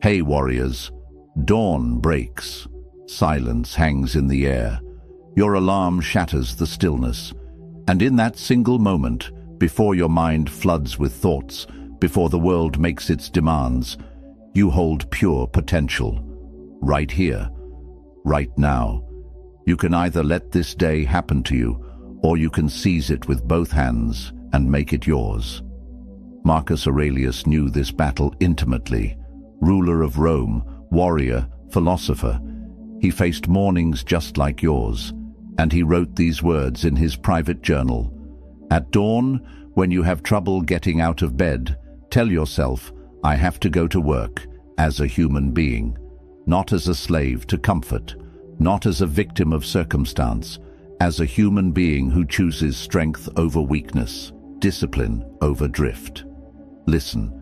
Hey warriors, dawn breaks. Silence hangs in the air. Your alarm shatters the stillness. And in that single moment, before your mind floods with thoughts, before the world makes its demands, you hold pure potential. Right here, right now. You can either let this day happen to you, or you can seize it with both hands and make it yours. Marcus Aurelius knew this battle intimately. Ruler of Rome, warrior, philosopher, he faced mornings just like yours, and he wrote these words in his private journal. At dawn, when you have trouble getting out of bed, tell yourself, I have to go to work as a human being, not as a slave to comfort, not as a victim of circumstance, as a human being who chooses strength over weakness, discipline over drift. Listen,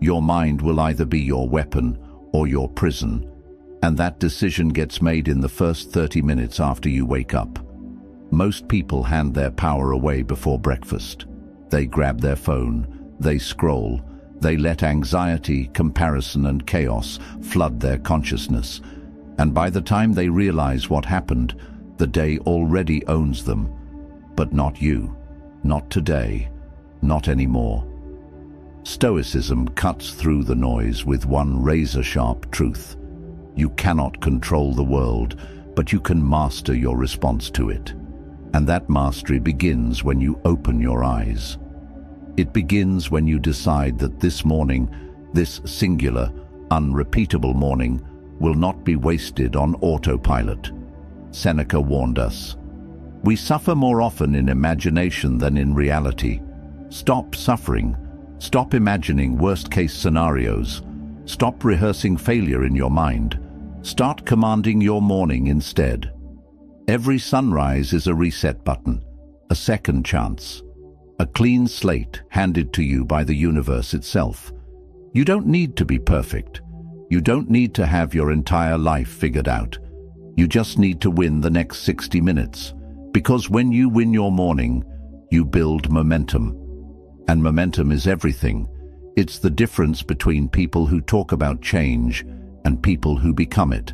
your mind will either be your weapon or your prison, and that decision gets made in the first 30 minutes after you wake up. Most people hand their power away before breakfast. They grab their phone, they scroll, they let anxiety, comparison, and chaos flood their consciousness, and by the time they realize what happened, the day already owns them. But not you, not today, not anymore. Stoicism cuts through the noise with one razor-sharp truth. You cannot control the world, but you can master your response to it. And that mastery begins when you open your eyes. It begins when you decide that this morning, this singular, unrepeatable morning, will not be wasted on autopilot. Seneca warned us. We suffer more often in imagination than in reality. Stop suffering. Stop imagining worst-case scenarios. Stop rehearsing failure in your mind. Start commanding your morning instead. Every sunrise is a reset button, a second chance, a clean slate handed to you by the universe itself. You don't need to be perfect. You don't need to have your entire life figured out. You just need to win the next 60 minutes. Because when you win your morning, you build momentum. And momentum is everything. It's the difference between people who talk about change and people who become it.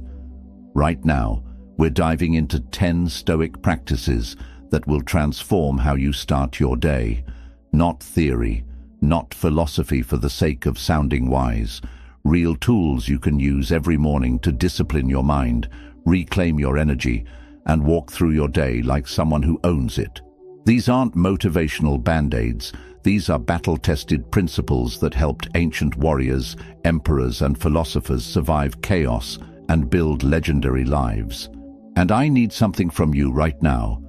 Right now, we're diving into 10 Stoic practices that will transform how you start your day. Not theory, not philosophy for the sake of sounding wise. Real tools you can use every morning to discipline your mind, reclaim your energy, and walk through your day like someone who owns it. These aren't motivational band-aids. These are battle-tested principles that helped ancient warriors, emperors, and philosophers survive chaos and build legendary lives. And I need something from you right now.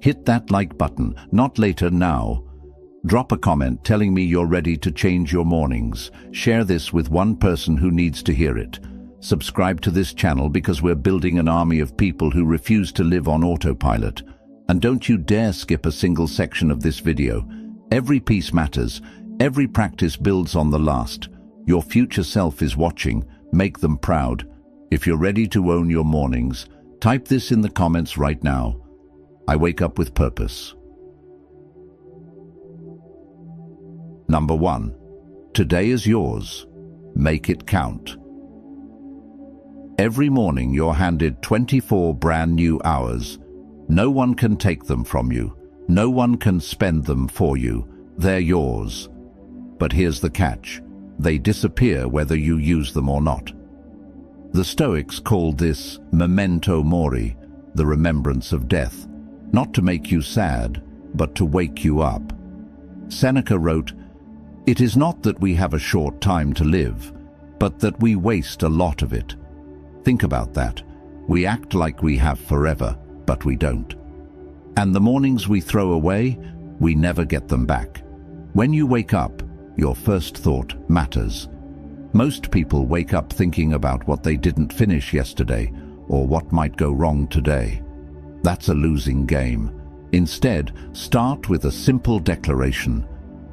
Hit that like button, not later, now. Drop a comment telling me you're ready to change your mornings. Share this with one person who needs to hear it. Subscribe to this channel because we're building an army of people who refuse to live on autopilot. And don't you dare skip a single section of this video. Every piece matters. Every practice builds on the last. Your future self is watching. Make them proud. If you're ready to own your mornings, type this in the comments right now. I wake up with purpose. Number 1. Today is yours. Make it count. Every morning you're handed 24 brand new hours. No one can take them from you. No one can spend them for you. They're yours. But here's the catch. They disappear whether you use them or not. The Stoics called this memento mori, the remembrance of death, not to make you sad, but to wake you up. Seneca wrote, "It is not that we have a short time to live, but that we waste a lot of it." Think about that. We act like we have forever, but we don't. And the mornings we throw away, we never get them back. When you wake up, your first thought matters. Most people wake up thinking about what they didn't finish yesterday or what might go wrong today. That's a losing game. Instead, start with a simple declaration.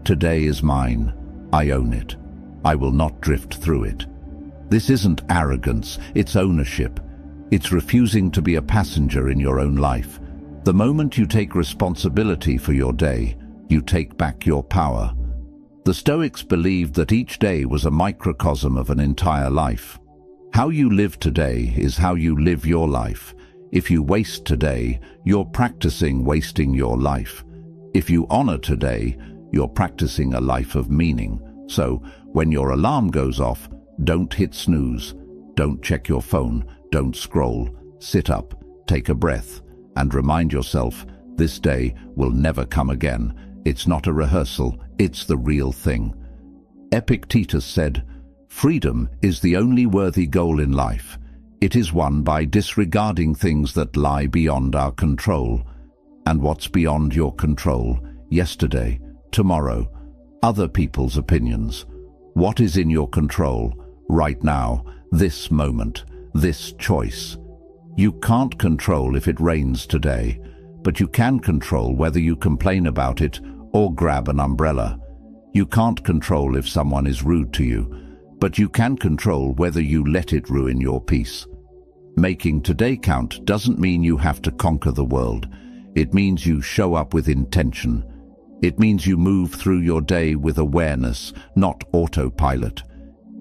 Today is mine. I own it. I will not drift through it. This isn't arrogance, it's ownership. It's refusing to be a passenger in your own life. The moment you take responsibility for your day, you take back your power. The Stoics believed that each day was a microcosm of an entire life. How you live today is how you live your life. If you waste today, you're practicing wasting your life. If you honor today, you're practicing a life of meaning. So, when your alarm goes off, don't hit snooze. Don't check your phone. Don't scroll. Sit up, take a breath, and remind yourself, this day will never come again. It's not a rehearsal, it's the real thing. Epictetus said, "Freedom is the only worthy goal in life. It is won by disregarding things that lie beyond our control." And what's beyond your control? Yesterday, tomorrow, other people's opinions. What is in your control? Right now, this moment, this choice. You can't control if it rains today, but you can control whether you complain about it or grab an umbrella. You can't control if someone is rude to you, but you can control whether you let it ruin your peace. Making today count doesn't mean you have to conquer the world. It means you show up with intention. It means you move through your day with awareness, not autopilot.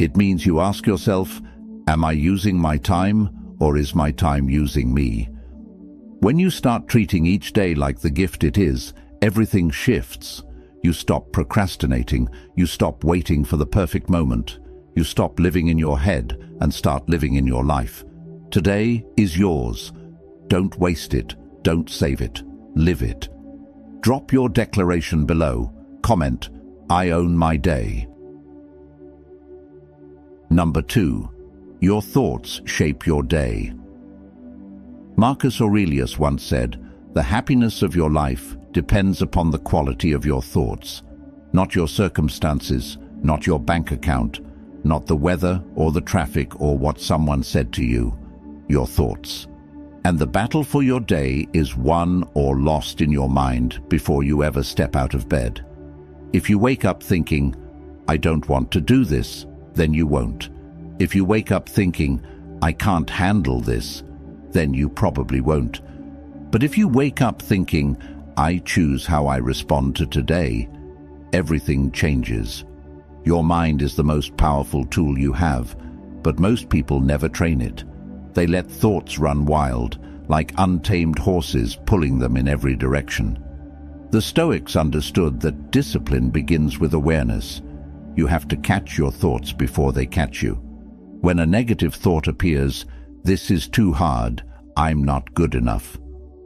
It means you ask yourself, am I using my time, or is my time using me? When you start treating each day like the gift it is, everything shifts. You stop procrastinating. You stop waiting for the perfect moment. You stop living in your head and start living in your life. Today is yours. Don't waste it. Don't save it. Live it. Drop your declaration below. Comment, "I own my day." Number 2. Your thoughts shape your day. Marcus Aurelius once said, "The happiness of your life depends upon the quality of your thoughts, not your circumstances, not your bank account, not the weather or the traffic or what someone said to you, your thoughts." And the battle for your day is won or lost in your mind before you ever step out of bed. If you wake up thinking, "I don't want to do this," then you won't. If you wake up thinking, "I can't handle this," then you probably won't. But if you wake up thinking, "I choose how I respond to today," everything changes. Your mind is the most powerful tool you have, but most people never train it. They let thoughts run wild, like untamed horses pulling them in every direction. The Stoics understood that discipline begins with awareness. You have to catch your thoughts before they catch you. When a negative thought appears, "This is too hard, I'm not good enough,"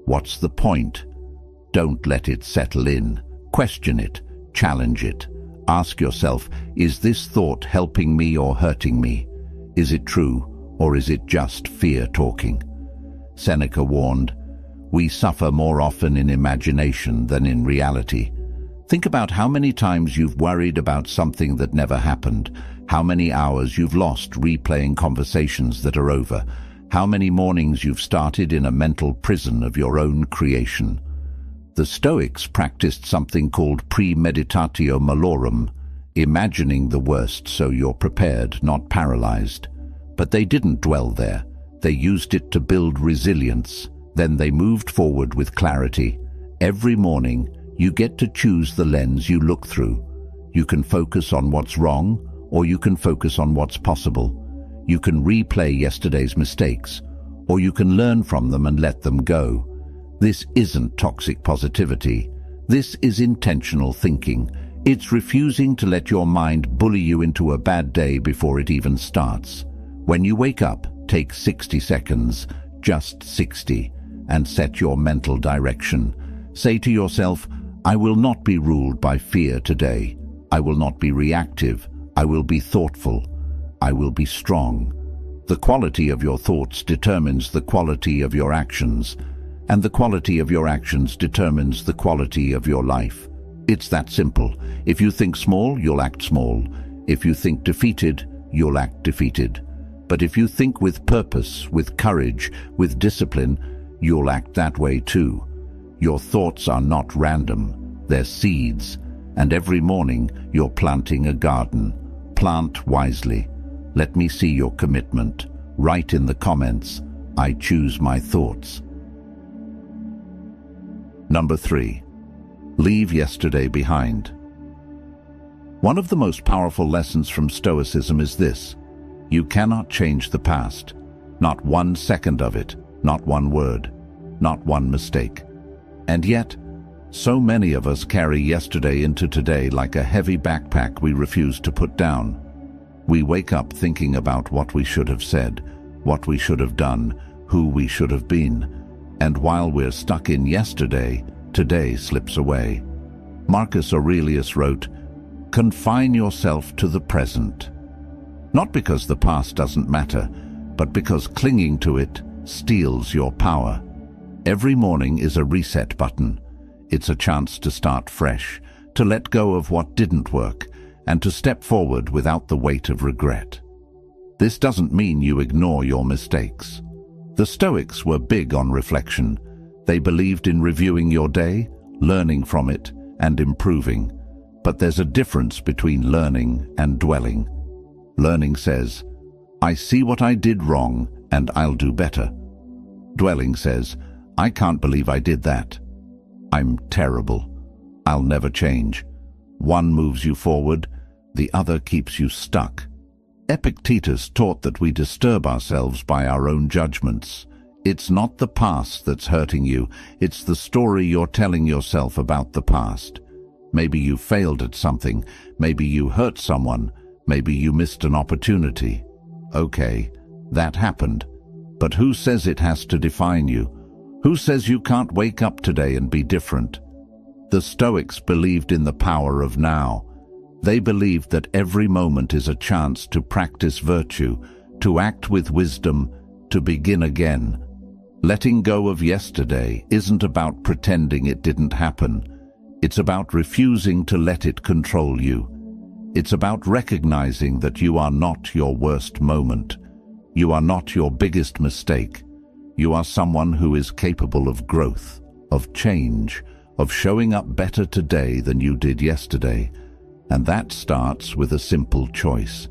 what's the point? Don't let it settle in. Question it. Challenge it. Ask yourself, is this thought helping me or hurting me? Is it true, or is it just fear talking? Seneca warned, "We suffer more often in imagination than in reality." Think about how many times you've worried about something that never happened, how many hours you've lost replaying conversations that are over, how many mornings you've started in a mental prison of your own creation. The Stoics practiced something called premeditatio malorum, imagining the worst so you're prepared, not paralyzed. But they didn't dwell there. They used it to build resilience. Then they moved forward with clarity. Every morning, you get to choose the lens you look through. You can focus on what's wrong, or you can focus on what's possible. You can replay yesterday's mistakes, or you can learn from them and let them go. This isn't toxic positivity. This is intentional thinking. It's refusing to let your mind bully you into a bad day before it even starts. When you wake up, take 60 seconds, just 60, and set your mental direction. Say to yourself, "I will not be ruled by fear today. I will not be reactive. I will be thoughtful. I will be strong." The quality of your thoughts determines the quality of your actions, and the quality of your actions determines the quality of your life. It's that simple. If you think small, you'll act small. If you think defeated, you'll act defeated. But if you think with purpose, with courage, with discipline, you'll act that way too. Your thoughts are not random. They're seeds. And every morning, you're planting a garden. Plant wisely. Let me see your commitment. Write in the comments, "I choose my thoughts." Number 3. Leave yesterday behind. One of the most powerful lessons from Stoicism is this: you cannot change the past. Not 1 second of it, not one word, not one mistake. And yet, so many of us carry yesterday into today like a heavy backpack we refuse to put down. We wake up thinking about what we should have said, what we should have done, who we should have been. And while we're stuck in yesterday, today slips away. Marcus Aurelius wrote, "Confine yourself to the present." Not because the past doesn't matter, but because clinging to it steals your power. Every morning is a reset button. It's a chance to start fresh, to let go of what didn't work, and to step forward without the weight of regret. This doesn't mean you ignore your mistakes. The Stoics were big on reflection. They believed in reviewing your day, learning from it, and improving. But there's a difference between learning and dwelling. Learning says, "I see what I did wrong, and I'll do better." Dwelling says, "I can't believe I did that. I'm terrible. I'll never change." One moves you forward, the other keeps you stuck. Epictetus taught that we disturb ourselves by our own judgments. It's not the past that's hurting you, it's the story you're telling yourself about the past. Maybe you failed at something, maybe you hurt someone, maybe you missed an opportunity. Okay, that happened. But who says it has to define you? Who says you can't wake up today and be different? The Stoics believed in the power of now. They believed that every moment is a chance to practice virtue, to act with wisdom, to begin again. Letting go of yesterday isn't about pretending it didn't happen. It's about refusing to let it control you. It's about recognizing that you are not your worst moment. You are not your biggest mistake. You are someone who is capable of growth, of change, of showing up better today than you did yesterday. And that starts with a simple choice: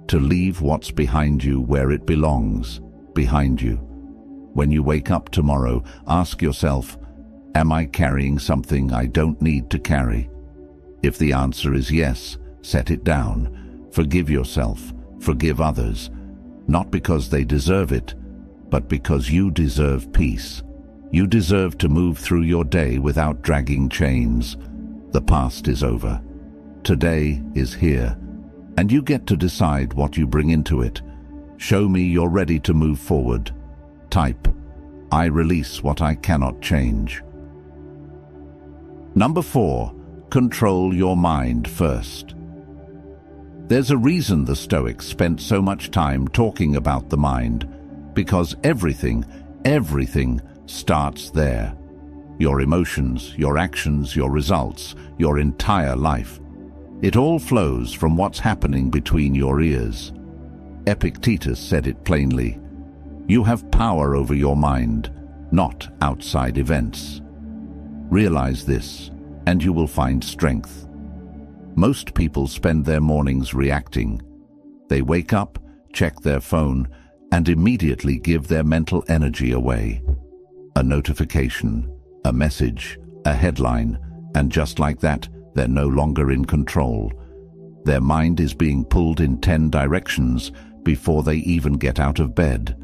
to leave what's behind you where it belongs, behind you. When you wake up tomorrow, ask yourself, am I carrying something I don't need to carry? If the answer is yes, set it down. Forgive yourself, forgive others, not because they deserve it, but because you deserve peace. You deserve to move through your day without dragging chains. The past is over. Today is here, and you get to decide what you bring into it. Show me you're ready to move forward. Type, "I release what I cannot change." Number 4, control your mind first. There's a reason the Stoics spent so much time talking about the mind, because everything starts there. Your emotions, your actions, your results, your entire life. It all flows from what's happening between your ears. Epictetus said it plainly: you have power over your mind, not outside events. Realize this, and you will find strength. Most people spend their mornings reacting. They wake up, check their phone, and immediately give their mental energy away. A notification, a message, a headline, and just like that, they're no longer in control. Their mind is being pulled in 10 directions before they even get out of bed.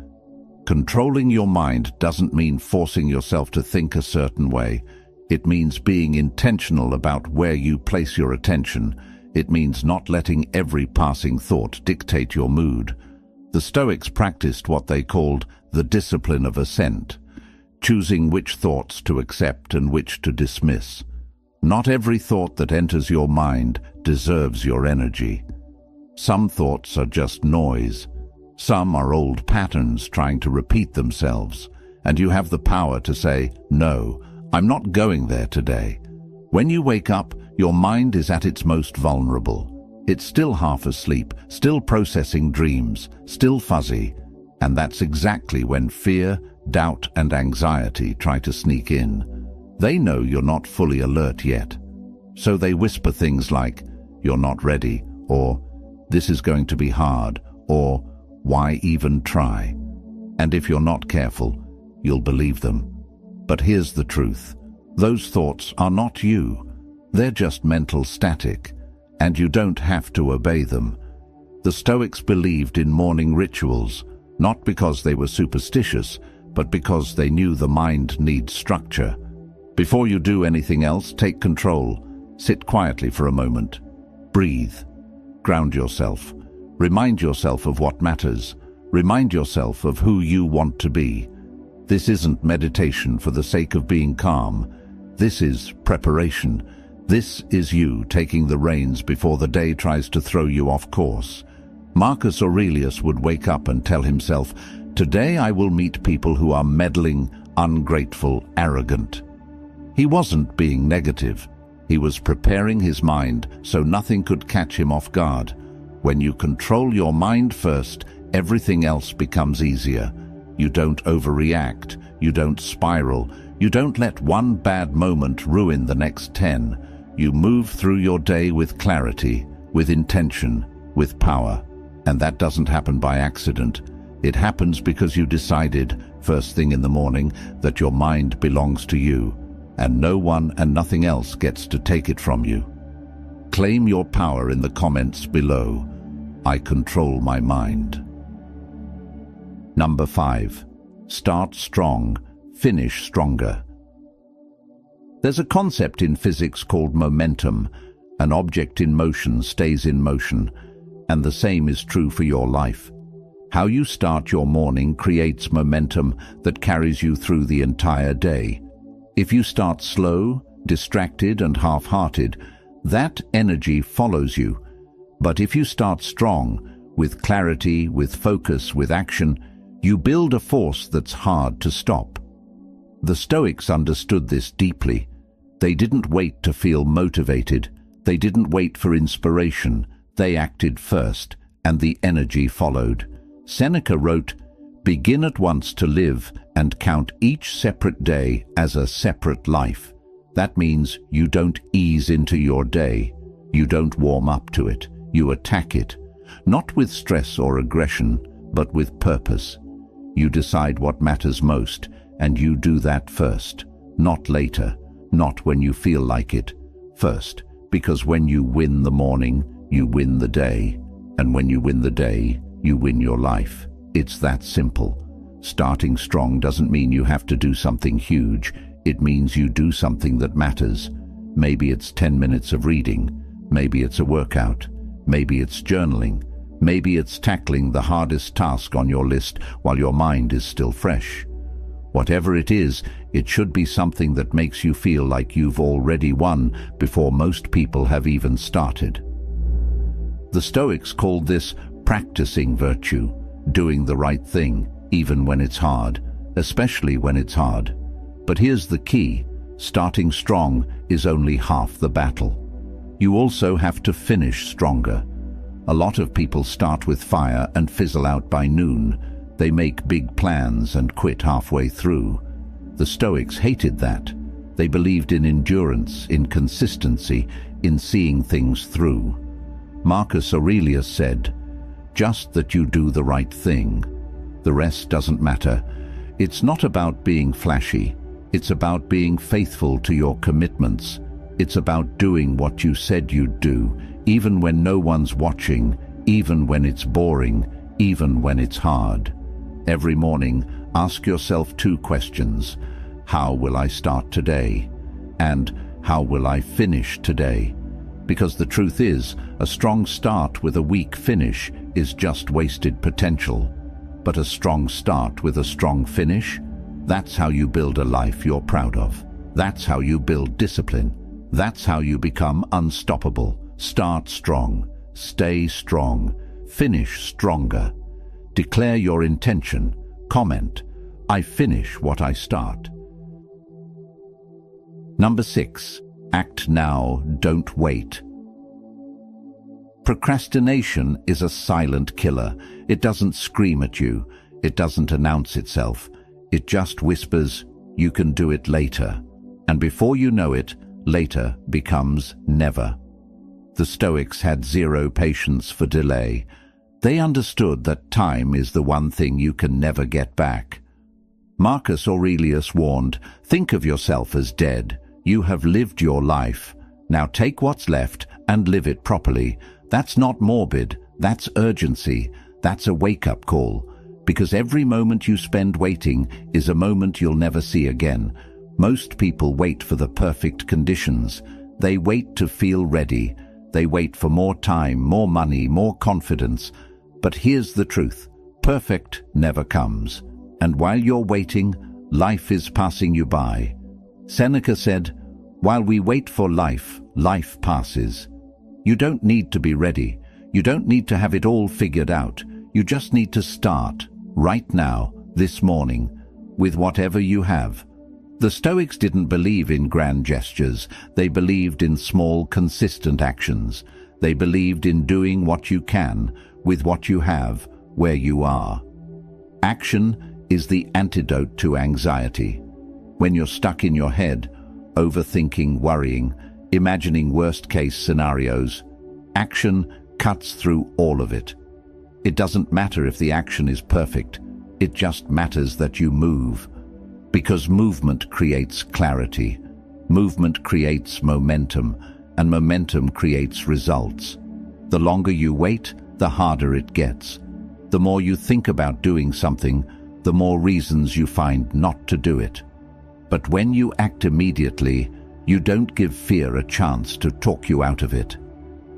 Controlling your mind doesn't mean forcing yourself to think a certain way. It means being intentional about where you place your attention. It means not letting every passing thought dictate your mood. The Stoics practiced what they called the discipline of assent, choosing which thoughts to accept and which to dismiss. Not every thought that enters your mind deserves your energy. Some thoughts are just noise. Some are old patterns trying to repeat themselves, and you have the power to say, "No, I'm not going there today." When you wake up, your mind is at its most vulnerable. It's still half asleep, still processing dreams, still fuzzy, and that's exactly when fear, doubt, and anxiety try to sneak in. They know you're not fully alert yet, so they whisper things like, "You're not ready," or "This is going to be hard," or "Why even try?" And if you're not careful, you'll believe them. But here's the truth. Those thoughts are not you. They're just mental static. and you don't have to obey them. The Stoics believed in morning rituals, not because they were superstitious, but because they knew the mind needs structure. Before you do anything else, take control. Sit quietly for a moment. Breathe. Ground yourself. Remind yourself of what matters. Remind yourself of who you want to be. This isn't meditation for the sake of being calm. This is preparation. This is you taking the reins before the day tries to throw you off course. Marcus Aurelius would wake up and tell himself, "Today I will meet people who are meddling, ungrateful, arrogant." He wasn't being negative. He was preparing his mind so nothing could catch him off guard. When you control your mind first, everything else becomes easier. You don't overreact. You don't spiral. You don't let one bad moment ruin the next 10. You move through your day with clarity, with intention, with power. And that doesn't happen by accident. It happens because you decided, first thing in the morning, that your mind belongs to you, and no one and nothing else gets to take it from you. Claim your power in the comments below. I control my mind. Number 5. Start strong, finish stronger. There's a concept in physics called momentum. An object in motion stays in motion, and the same is true for your life. How you start your morning creates momentum that carries you through the entire day. If you start slow, distracted, and half-hearted, that energy follows you. But if you start strong, with clarity, with focus, with action, you build a force that's hard to stop. The Stoics understood this deeply. They didn't wait to feel motivated. They didn't wait for inspiration. They acted first, and the energy followed. Seneca wrote, "Begin at once to live and count each separate day as a separate life." That means you don't ease into your day. You don't warm up to it. You attack it, not with stress or aggression, but with purpose. You decide what matters most, and you do that first, not later, not when you feel like it. First, because when you win the morning, you win the day, and when you win the day, you win your life. It's that simple. Starting strong doesn't mean you have to do something huge. It means you do something that matters. Maybe it's 10 minutes of reading. Maybe it's a workout. Maybe it's journaling. Maybe it's tackling the hardest task on your list while your mind is still fresh. Whatever it is, it should be something that makes you feel like you've already won before most people have even started. The Stoics called this practicing virtue, doing the right thing, even when it's hard, especially when it's hard. But here's the key: starting strong is only half the battle. You also have to finish stronger. A lot of people start with fire and fizzle out by noon. They make big plans and quit halfway through. The Stoics hated that. They believed in endurance, in consistency, in seeing things through. Marcus Aurelius said, "Just that you do the right thing. The rest doesn't matter." It's not about being flashy. It's about being faithful to your commitments. It's about doing what you said you'd do, even when no one's watching, even when it's boring, even when it's hard. Every morning, ask yourself 2 questions. How will I start today? And how will I finish today? Because the truth is, a strong start with a weak finish is just wasted potential. But a strong start with a strong finish, that's how you build a life you're proud of. That's how you build discipline. That's how you become unstoppable. Start strong, stay strong, finish stronger. Declare your intention. Comment, "I finish what I start." Number 6. Act now, don't wait. Procrastination is a silent killer. It doesn't scream at you. It doesn't announce itself. It just whispers, "You can do it later." And before you know it, later becomes never. The Stoics had zero patience for delay. They understood that time is the one thing you can never get back. Marcus Aurelius warned, "Think of yourself as dead. You have lived your life. Now take what's left and live it properly. That's not morbid, that's urgency, that's a wake-up call. Because every moment you spend waiting is a moment you'll never see again. Most people wait for the perfect conditions. They wait to feel ready. They wait for more time, more money, more confidence. But here's the truth. Perfect never comes. And while you're waiting, life is passing you by. Seneca said, "While we wait for life, life passes." You don't need to be ready. You don't need to have it all figured out. You just need to start, right now, this morning, with whatever you have. The Stoics didn't believe in grand gestures. They believed in small, consistent actions. They believed in doing what you can, with what you have, where you are. Action is the antidote to anxiety. When you're stuck in your head, overthinking, worrying, imagining worst-case scenarios, action cuts through all of it. It doesn't matter if the action is perfect. It just matters that you move. Because movement creates clarity. Movement creates momentum, and momentum creates results. The longer you wait, the harder it gets. The more you think about doing something, the more reasons you find not to do it. But when you act immediately, you don't give fear a chance to talk you out of it.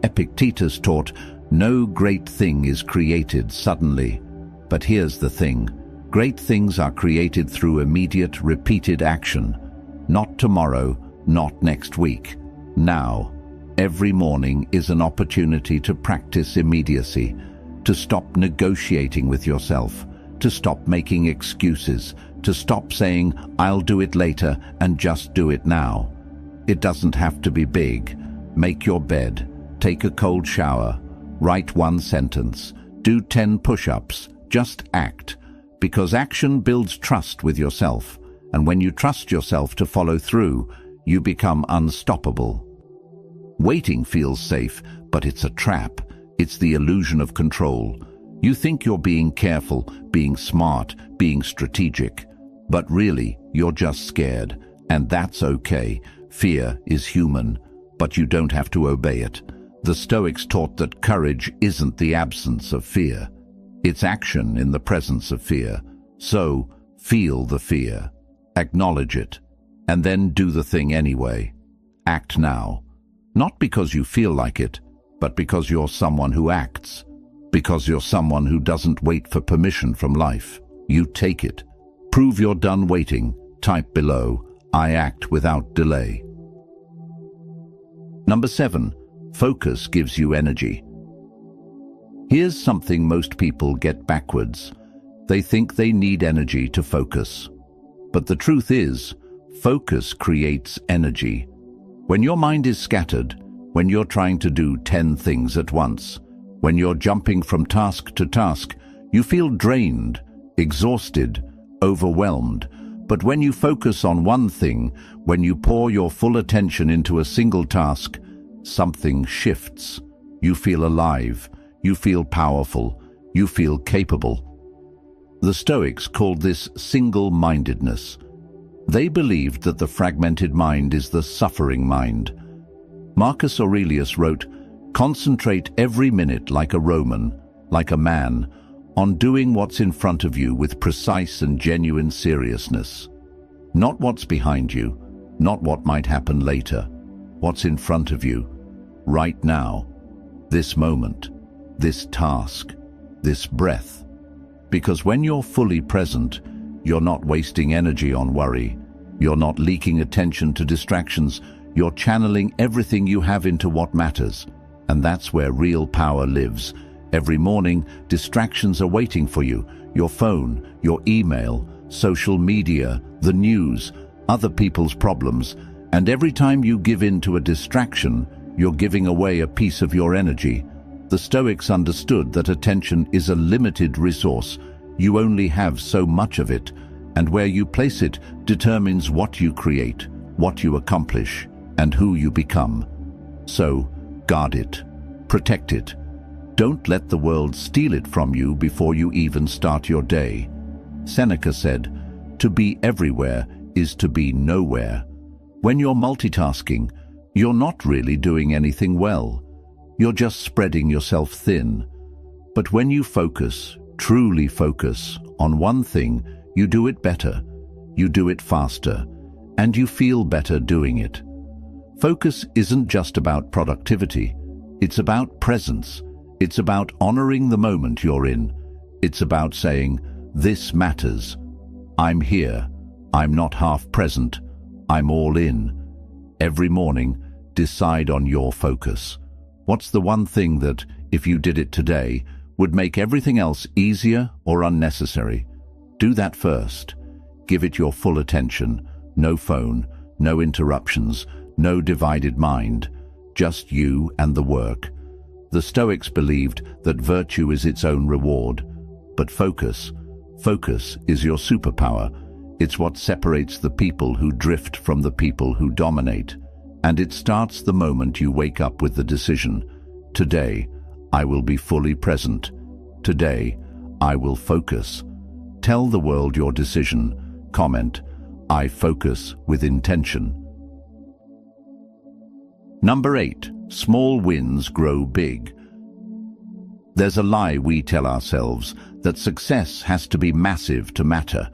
Epictetus taught, "No great thing is created suddenly." But here's the thing. Great things are created through immediate, repeated action. Not tomorrow, not next week. Now. Every morning is an opportunity to practice immediacy, to stop negotiating with yourself, to stop making excuses, to stop saying, "I'll do it later," and just do it now. It doesn't have to be big. Make your bed, take a cold shower, write one sentence, do 10 push-ups, just act. Because action builds trust with yourself, and when you trust yourself to follow through, you become unstoppable. Waiting feels safe, but it's a trap. It's the illusion of control. You think you're being careful, being smart, being strategic, but really, you're just scared, and that's okay. Fear is human, but you don't have to obey it. The Stoics taught that courage isn't the absence of fear. It's action in the presence of fear. So, feel the fear, acknowledge it, and then do the thing anyway. Act now. Not because you feel like it, but because you're someone who acts. Because you're someone who doesn't wait for permission from life. You take it. Prove you're done waiting. Type below, "I act without delay." Number 7. Focus gives you energy. Here's something most people get backwards. They think they need energy to focus. But the truth is, focus creates energy. When your mind is scattered, when you're trying to do 10 things at once, when you're jumping from task to task, you feel drained, exhausted, overwhelmed. But when you focus on one thing, when you pour your full attention into a single task, something shifts. You feel alive. You feel powerful. You feel capable. The Stoics called this single-mindedness. They believed that the fragmented mind is the suffering mind. Marcus Aurelius wrote, "Concentrate every minute like a Roman, like a man, on doing what's in front of you with precise and genuine seriousness. Not what's behind you, not what might happen later. What's in front of you, right now, this moment, this task, this breath. Because when you're fully present, you're not wasting energy on worry. You're not leaking attention to distractions. You're channeling everything you have into what matters. And that's where real power lives. Every morning, distractions are waiting for you. Your phone, your email, social media, the news, other people's problems. And every time you give in to a distraction, you're giving away a piece of your energy. The Stoics understood that attention is a limited resource. You only have so much of it, and where you place it determines what you create, what you accomplish, and who you become. So, guard it, protect it. Don't let the world steal it from you before you even start your day. Seneca said, "To be everywhere is to be nowhere." When you're multitasking, you're not really doing anything well. You're just spreading yourself thin. But when you focus, truly focus, on one thing, you do it better, you do it faster, and you feel better doing it. Focus isn't just about productivity. It's about presence. It's about honoring the moment you're in. It's about saying, this matters. I'm here. I'm not half present. I'm all in. Every morning, decide on your focus. What's the one thing that, if you did it today, would make everything else easier or unnecessary? Do that first. Give it your full attention. No phone, no interruptions, no divided mind. Just you and the work. The Stoics believed that virtue is its own reward. But focus is your superpower. It's what separates the people who drift from the people who dominate. And it starts the moment you wake up with the decision, today, I will be fully present. Today, I will focus. Tell the world your decision. Comment, I focus with intention. Number 8. Small wins grow big. There's a lie we tell ourselves, that success has to be massive to matter,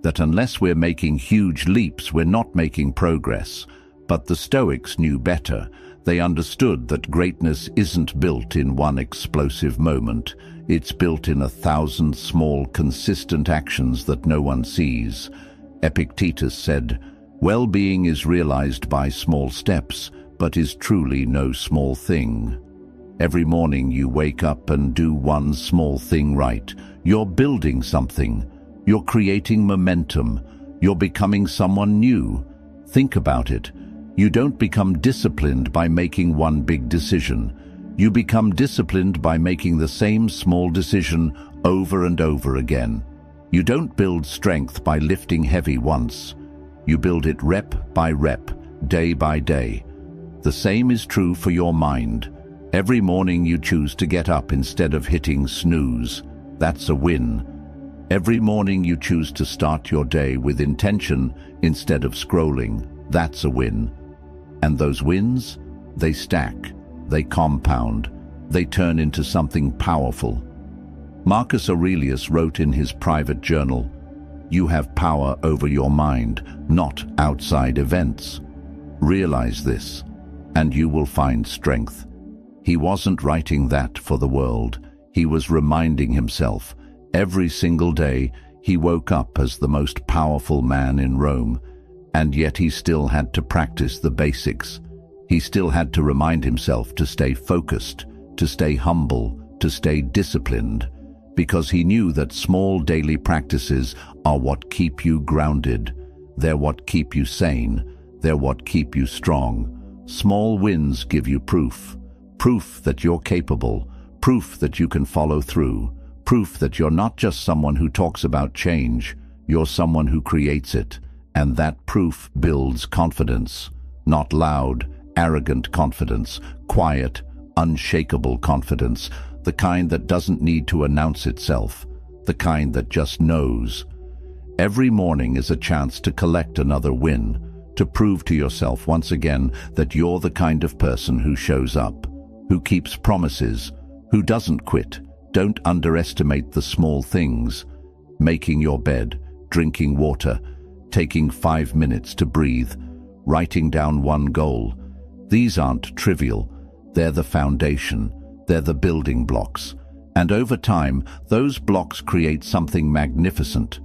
that unless we're making huge leaps, we're not making progress. But the Stoics knew better. They understood that greatness isn't built in one explosive moment. It's built in 1,000 small, consistent actions that no one sees. Epictetus said, well-being is realized by small steps, but is truly no small thing. Every morning you wake up and do one small thing right. You're building something. You're creating momentum. You're becoming someone new. Think about it. You don't become disciplined by making one big decision. You become disciplined by making the same small decision over and over again. You don't build strength by lifting heavy once. You build it rep by rep, day by day. The same is true for your mind. Every morning you choose to get up instead of hitting snooze. That's a win. Every morning you choose to start your day with intention instead of scrolling. That's a win. And those wins, they stack, they compound, they turn into something powerful. Marcus Aurelius wrote in his private journal, "You have power over your mind, not outside events. Realize this, and you will find strength." He wasn't writing that for the world. He was reminding himself. Every single day, he woke up as the most powerful man in Rome, and yet he still had to practice the basics. He still had to remind himself to stay focused, to stay humble, to stay disciplined, because he knew that small daily practices are what keep you grounded. They're what keep you sane. They're what keep you strong. Small wins give you proof. Proof that you're capable. Proof that you can follow through. Proof that you're not just someone who talks about change. You're someone who creates it. And that proof builds confidence. Not loud, arrogant confidence. Quiet, unshakable confidence. The kind that doesn't need to announce itself. The kind that just knows. Every morning is a chance to collect another win, to prove to yourself once again that you're the kind of person who shows up, who keeps promises, who doesn't quit. Don't underestimate the small things. Making your bed, drinking water, taking 5 minutes to breathe, writing down one goal. These aren't trivial. They're the foundation. They're the building blocks. And over time, those blocks create something magnificent.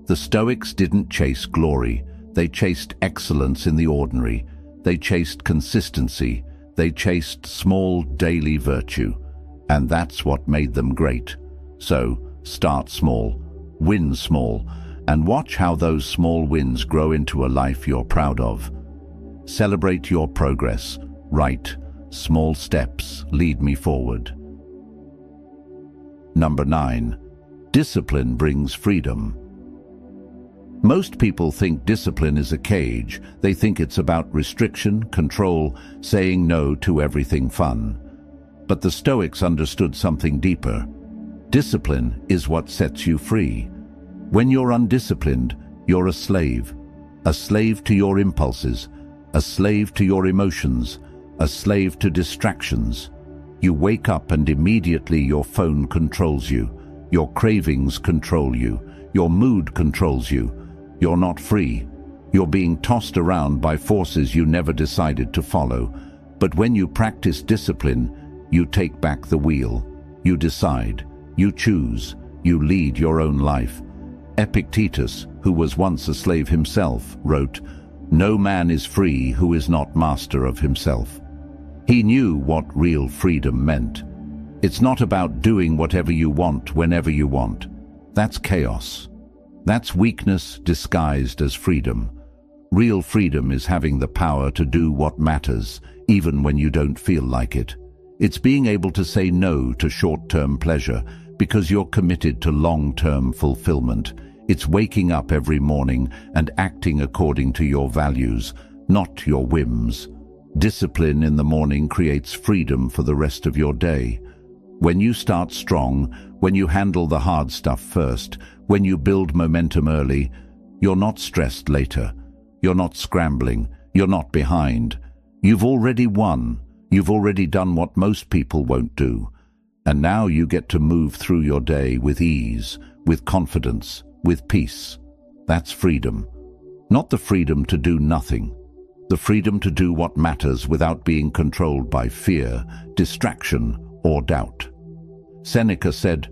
The Stoics didn't chase glory. They chased excellence in the ordinary. They chased consistency. They chased small daily virtue. And that's what made them great. So, start small, win small, and watch how those small wins grow into a life you're proud of. Celebrate your progress. Write, small steps lead me forward. Number 9. Discipline brings freedom. Most people think discipline is a cage. They think it's about restriction, control, saying no to everything fun. But the Stoics understood something deeper. Discipline is what sets you free. When you're undisciplined, you're a slave to your impulses, a slave to your emotions, a slave to distractions. You wake up and immediately your phone controls you, your cravings control you, your mood controls you. You're not free. You're being tossed around by forces you never decided to follow. But when you practice discipline, you take back the wheel. You decide, you choose, you lead your own life. Epictetus, who was once a slave himself, wrote, "No man is free who is not master of himself." He knew what real freedom meant. It's not about doing whatever you want whenever you want. That's chaos. That's weakness disguised as freedom. Real freedom is having the power to do what matters, even when you don't feel like it. It's being able to say no to short-term pleasure because you're committed to long-term fulfillment. It's waking up every morning and acting according to your values, not your whims. Discipline in the morning creates freedom for the rest of your day. When you start strong, when you handle the hard stuff first, when you build momentum early, you're not stressed later. You're not scrambling. You're not behind. You've already won. You've already done what most people won't do. And now you get to move through your day with ease, with confidence, with peace. That's freedom. Not the freedom to do nothing. The freedom to do what matters without being controlled by fear, distraction, or doubt. Seneca said,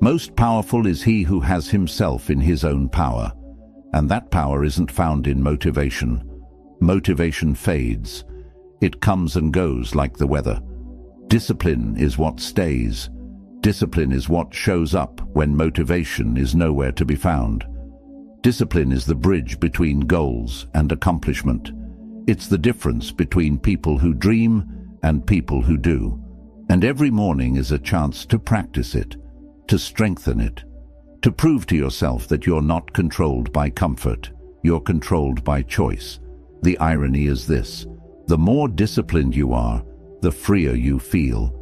"Most powerful is he who has himself in his own power." And that power isn't found in motivation. Motivation fades. It comes and goes like the weather. Discipline is what stays. Discipline is what shows up when motivation is nowhere to be found. Discipline is the bridge between goals and accomplishment. It's the difference between people who dream and people who do. And every morning is a chance to practice it, to strengthen it, to prove to yourself that you're not controlled by comfort, you're controlled by choice. The irony is this: the more disciplined you are, the freer you feel.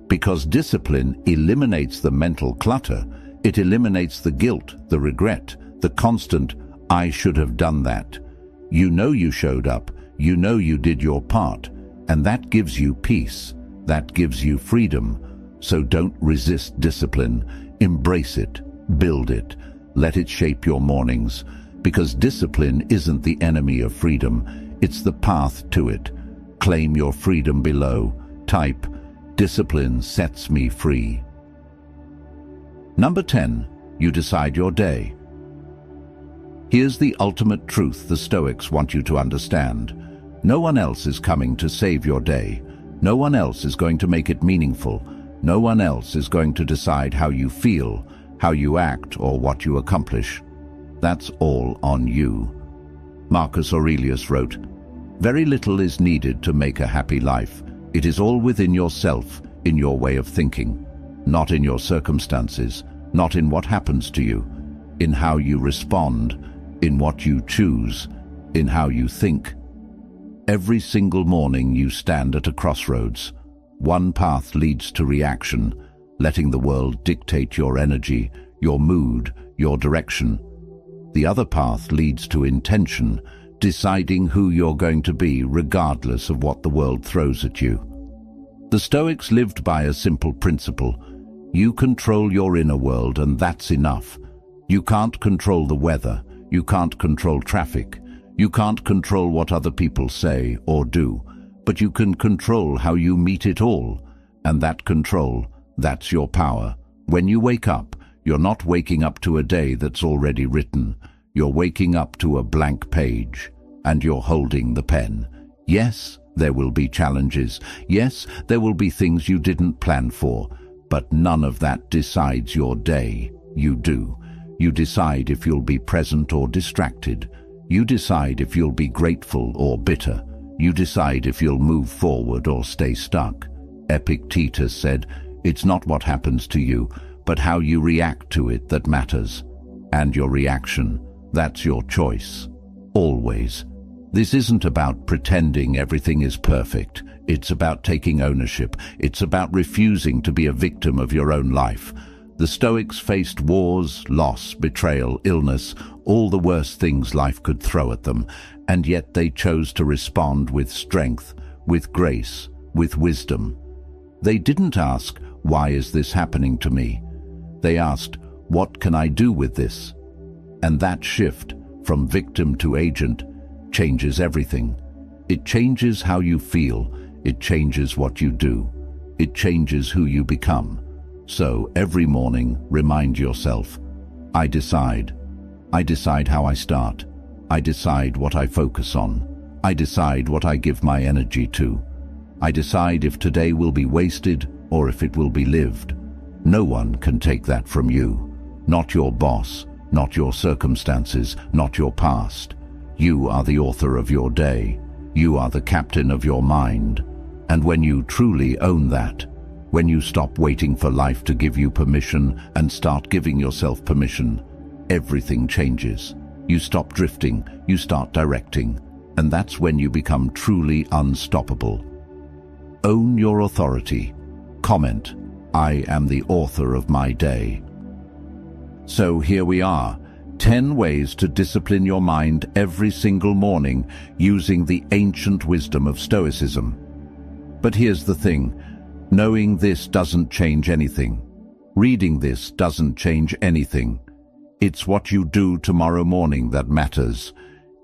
Because discipline eliminates the mental clutter, it eliminates the guilt, the regret, the constant, "I should have done that." You know you showed up, you know you did your part, and that gives you peace, that gives you freedom. So don't resist discipline, embrace it, build it, let it shape your mornings, because discipline isn't the enemy of freedom, it's the path to it. Claim your freedom below. Type, "Discipline sets me free." Number 10, you decide your day. Here's the ultimate truth the Stoics want you to understand. No one else is coming to save your day. No one else is going to make it meaningful. No one else is going to decide how you feel, how you act, or what you accomplish. That's all on you. Marcus Aurelius wrote, "Very little is needed to make a happy life. It is all within yourself, in your way of thinking, not in your circumstances, not in what happens to you, in how you respond, in what you choose, in how you think." Every single morning you stand at a crossroads. One path leads to reaction, letting the world dictate your energy, your mood, your direction. The other path leads to intention, deciding who you're going to be regardless of what the world throws at you. The Stoics lived by a simple principle. You control your inner world, and that's enough. You can't control the weather. You can't control traffic. You can't control what other people say or do, but you can control how you meet it all. And that control, that's your power. When you wake up, you're not waking up to a day that's already written. You're waking up to a blank page, and you're holding the pen. Yes, there will be challenges. Yes, there will be things you didn't plan for, but none of that decides your day. You do. You decide if you'll be present or distracted. You decide if you'll be grateful or bitter. You decide if you'll move forward or stay stuck. Epictetus said, "It's not what happens to you, but how you react to it that matters." And your reaction, that's your choice. Always. This isn't about pretending everything is perfect. It's about taking ownership. It's about refusing to be a victim of your own life. The Stoics faced wars, loss, betrayal, illness, all the worst things life could throw at them, and yet they chose to respond with strength, with grace, with wisdom. They didn't ask, "Why is this happening to me?" They asked, "What can I do with this?" And that shift, from victim to agent, changes everything. It changes how you feel, it changes what you do, it changes who you become. So every morning, remind yourself, I decide. I decide how I start. I decide what I focus on. I decide what I give my energy to. I decide if today will be wasted or if it will be lived. No one can take that from you. Not your boss, not your circumstances, not your past. You are the author of your day. You are the captain of your mind. And when you truly own that, when you stop waiting for life to give you permission and start giving yourself permission, everything changes. You stop drifting, you start directing, and that's when you become truly unstoppable. Own your authority. Comment, I am the author of my day. So here we are, 10 ways to discipline your mind every single morning using the ancient wisdom of Stoicism. But here's the thing, knowing this doesn't change anything. Reading this doesn't change anything. It's what you do tomorrow morning that matters.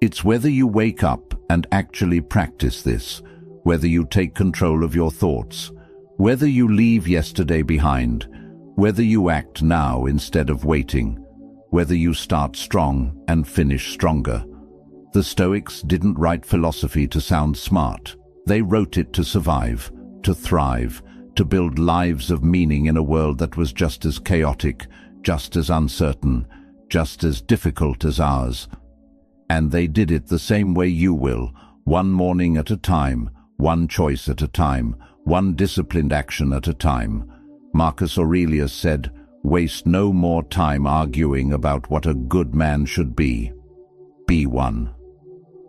It's whether you wake up and actually practice this, whether you take control of your thoughts, whether you leave yesterday behind, whether you act now instead of waiting, whether you start strong and finish stronger. The Stoics didn't write philosophy to sound smart. They wrote it to survive, to thrive, to build lives of meaning in a world that was just as chaotic, just as uncertain, just as difficult as ours. And they did it the same way you will, one morning at a time, one choice at a time, one disciplined action at a time. Marcus Aurelius said, "Waste no more time arguing about what a good man should be. Be one."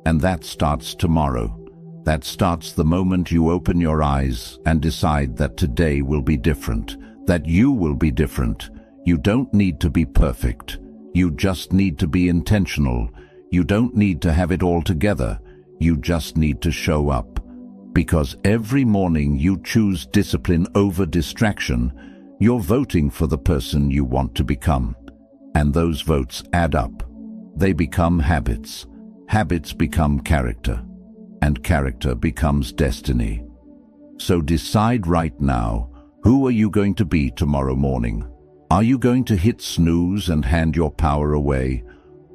And that starts tomorrow. That starts the moment you open your eyes and decide that today will be different, that you will be different. You don't need to be perfect. You just need to be intentional. You don't need to have it all together. You just need to show up. Because every morning you choose discipline over distraction, you're voting for the person you want to become. And those votes add up. They become habits. Habits become character. And character becomes destiny. So decide right now, who are you going to be tomorrow morning? Are you going to hit snooze and hand your power away?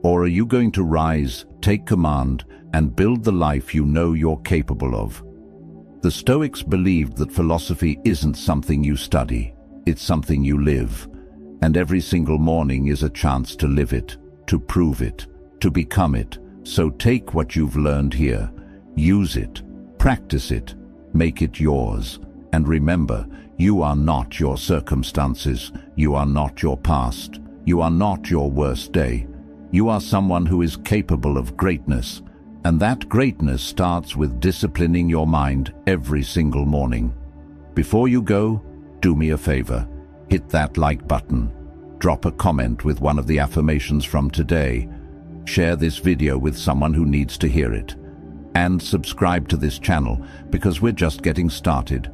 Or are you going to rise, take command, and build the life you know you're capable of? The Stoics believed that philosophy isn't something you study, it's something you live. And every single morning is a chance to live it, to prove it, to become it. So take what you've learned here, use it, practice it, make it yours. And remember, you are not your circumstances, you are not your past, you are not your worst day. You are someone who is capable of greatness, and that greatness starts with disciplining your mind every single morning. Before you go, do me a favor, hit that like button, drop a comment with one of the affirmations from today, share this video with someone who needs to hear it, and subscribe to this channel because we're just getting started.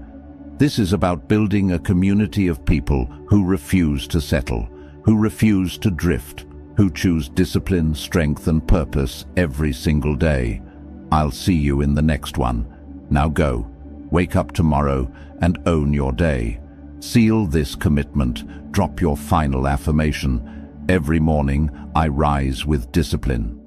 This is about building a community of people who refuse to settle, who refuse to drift, who choose discipline, strength, and purpose every single day. I'll see you in the next one. Now go, wake up tomorrow and own your day. Seal this commitment, drop your final affirmation. Every morning, I rise with discipline.